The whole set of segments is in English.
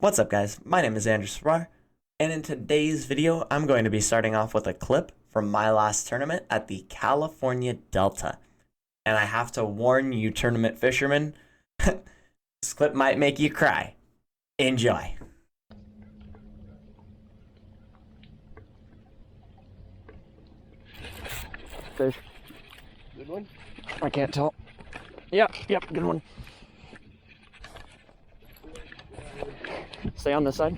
What's up guys, my name is Serar, and in today's video I'm going to be starting off with a clip from my last tournament at the California Delta. And I have to warn you tournament fishermen, this clip might make you cry. Enjoy. Fish. Good one? I can't tell. Yep, good one. Stay on this side.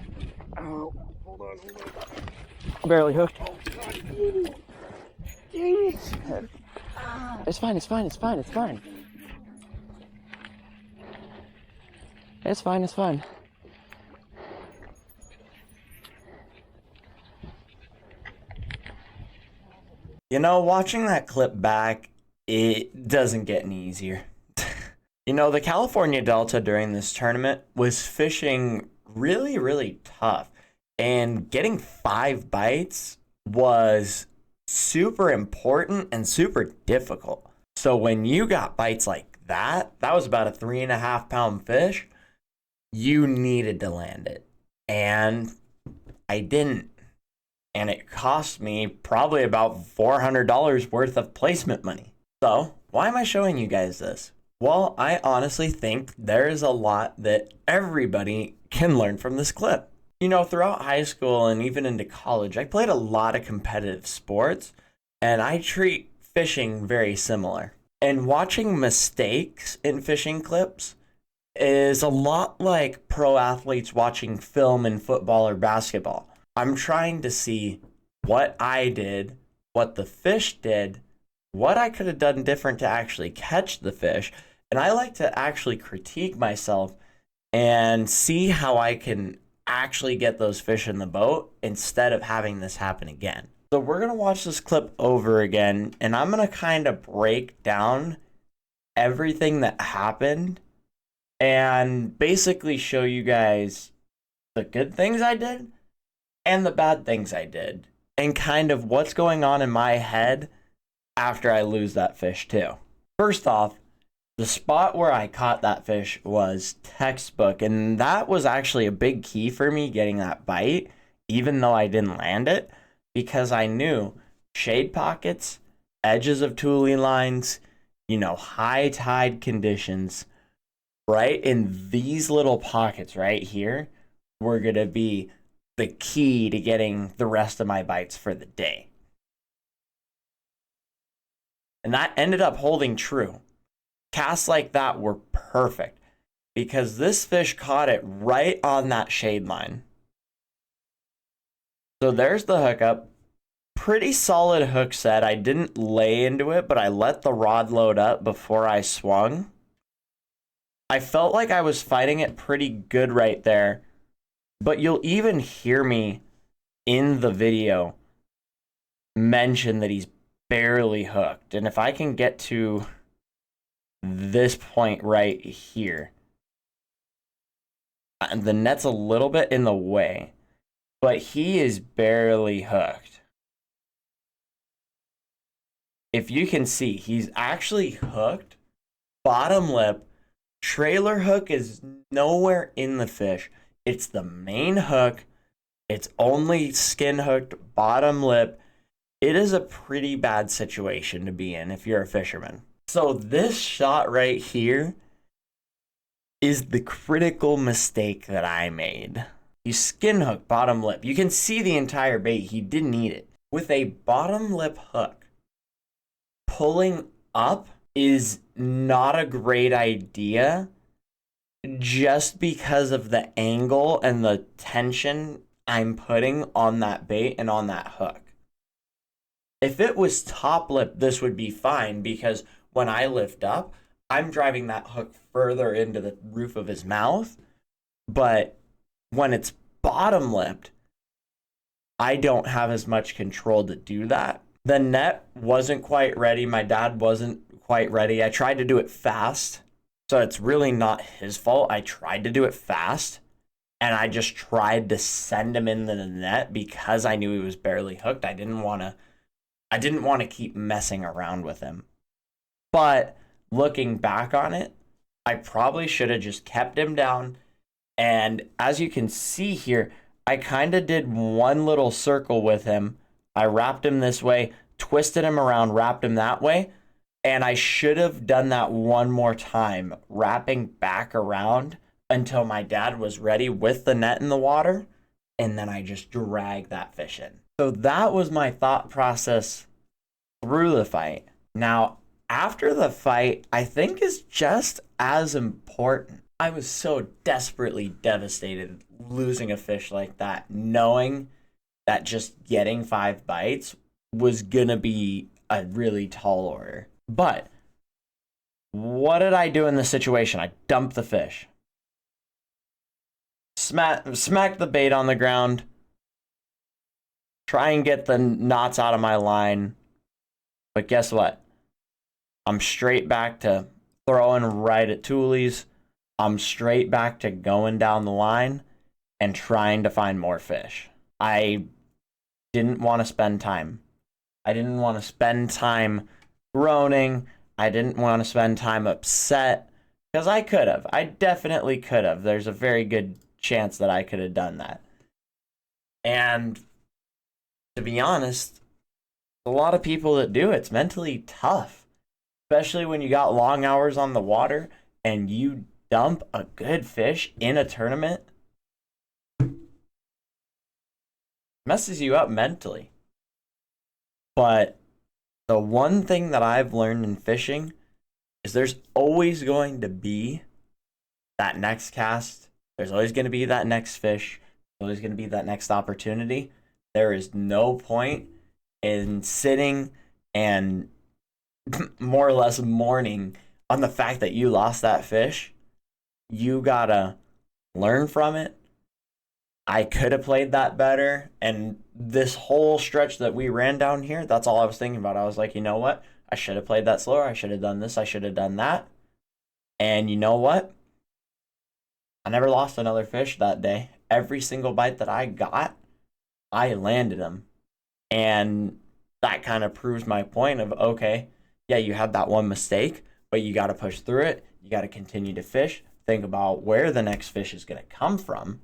Oh, Hold on. barely hooked. Oh, God. Ooh. Dang it. It's fine. It's fine. You know, watching that clip back, it doesn't get any easier. You know, the California Delta during this tournament was fishing really tough, and getting 5 bites was super important and super difficult. So when you got bites like that was about a 3.5-pound fish, you needed to land it. And I didn't. And it cost me probably about $400 worth of placement money. So why am I showing you guys this? Well, I honestly think there is a lot that everybody can learn from this clip. You know, throughout high school and even into college, I played a lot of competitive sports, and I treat fishing very similar. And watching mistakes in fishing clips is a lot like pro athletes watching film in football or basketball. I'm trying to see what I did, what the fish did, what I could have done different to actually catch the fish. And I like to actually critique myself and see how I can actually get those fish in the boat instead of having this happen again. So we're going to watch this clip over again, and I'm going to kind of break down everything that happened and basically show you guys the good things I did and the bad things I did, and kind of what's going on in my head after I lose that fish too. First off, the spot where I caught that fish was textbook, and that was actually a big key for me getting that bite, even though I didn't land it, because I knew shade pockets, edges of tule lines, you know, high tide conditions, right in these little pockets right here were going to be the key to getting the rest of my bites for the day. And that ended up holding true. Casts like that were perfect because this fish caught it right on that shade line. So there's the hookup. Pretty solid hook set. I didn't lay into it, but I let the rod load up before I swung. I felt like I was fighting it pretty good right there. But you'll even hear me in the video mention that he's barely hooked. And if I can get to this point right here, the net's a little bit in the way, but he is barely hooked. If you can see, he's actually hooked. Bottom lip, trailer hook is nowhere in the fish. It's the main hook. It's only skin hooked, bottom lip. It is a pretty bad situation to be in if you're a fisherman. So this shot right here is the critical mistake that I made. You skin hook bottom lip. You can see the entire bait. He didn't eat it. With a bottom lip hook, pulling up is not a great idea, just because of the angle and the tension I'm putting on that bait and on that hook. If it was top lip, this would be fine because when I lift up, I'm driving that hook further into the roof of his mouth. But when it's bottom lipped, I don't have as much control to do that. The net wasn't quite ready. My dad wasn't quite ready. I tried to do it fast. So it's really not his fault. I tried to do it fast, and I just tried to send him into the net because I knew he was barely hooked. I didn't want to keep messing around with him. But looking back on it, I probably should have just kept him down And as you can see here, I kind of did one little circle with him. I wrapped him this way, twisted him around, wrapped him that way. And I should have done that one more time, wrapping back around until my dad was ready with the net in the water. And then I just dragged that fish in. So that was my thought process through the fight. Now, after the fight, I think is just as important. I was so desperately devastated losing a fish like that, knowing that just getting 5 bites was gonna be a really tall order. But what did I do in this situation? I dumped the fish. Smack the bait on the ground. Try and get the knots out of my line. But guess what? I'm straight back to throwing right at toolies. I'm straight back to going down the line and trying to find more fish. I didn't want to spend time. I didn't want to spend time groaning. I didn't want to spend time upset, because I could have. I definitely could have. There's a very good chance that I could have done that. And to be honest, a lot of people that do it's mentally tough, especially when you got long hours on the water and you dump a good fish in a tournament. Messes you up mentally. But the one thing that I've learned in fishing is there's always going to be that next cast. There's always going to be that next fish. There's always going to be that next opportunity. There is no point in sitting and more or less mourning on the fact that you lost that fish. You gotta learn from it. I could have played that better. And this whole stretch that we ran down here, that's all I was thinking about. I was like, you know what? I should have played that slower. I should have done this. I should have done that. And you know what? I never lost another fish that day. Every single bite that I got, I landed them. And that kind of proves my point of, okay, yeah, you had that one mistake, but you got to push through it. You got to continue to fish. Think about where the next fish is going to come from.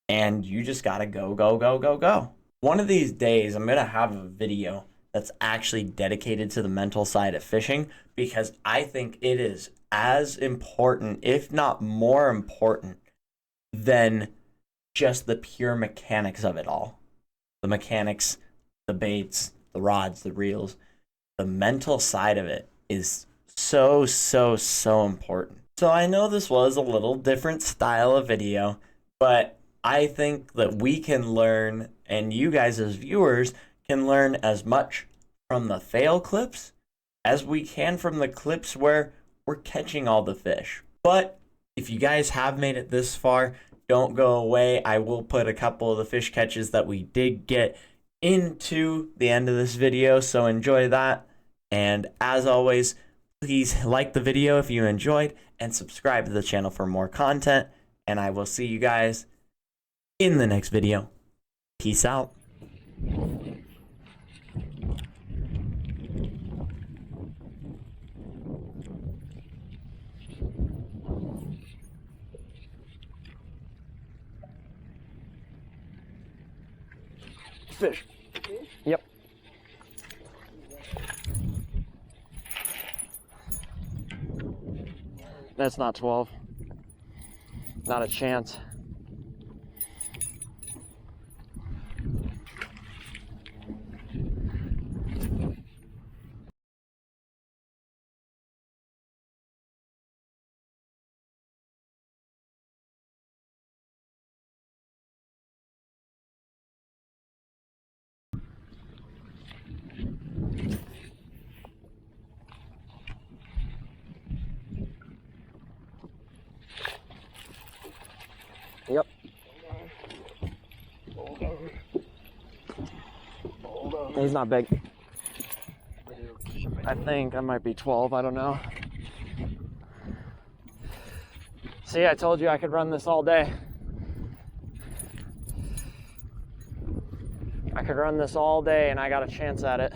And you just got to go, go, go, go, go. One of these days, I'm going to have a video that's actually dedicated to the mental side of fishing, because I think it is as important, if not more important, than just the pure mechanics of it all. The mechanics, the baits, the rods, the reels, the mental side of it is so, so, so important. So I know this was a little different style of video, but I think that we can learn, and you guys as viewers can learn as much from the fail clips as we can from the clips where we're catching all the fish. But if you guys have made it this far, don't go away. I will put a couple of the fish catches that we did get into the end of this video, so enjoy that. And as always, please like the video if you enjoyed and subscribe to the channel for more content, and I will see you guys in the next video. Peace out. Fish. Yep. That's not 12. Not a chance. Yep. He's not big. I think I might be 12, I don't know. See, I told you I could run this all day. I could run this all day and I got a chance at it.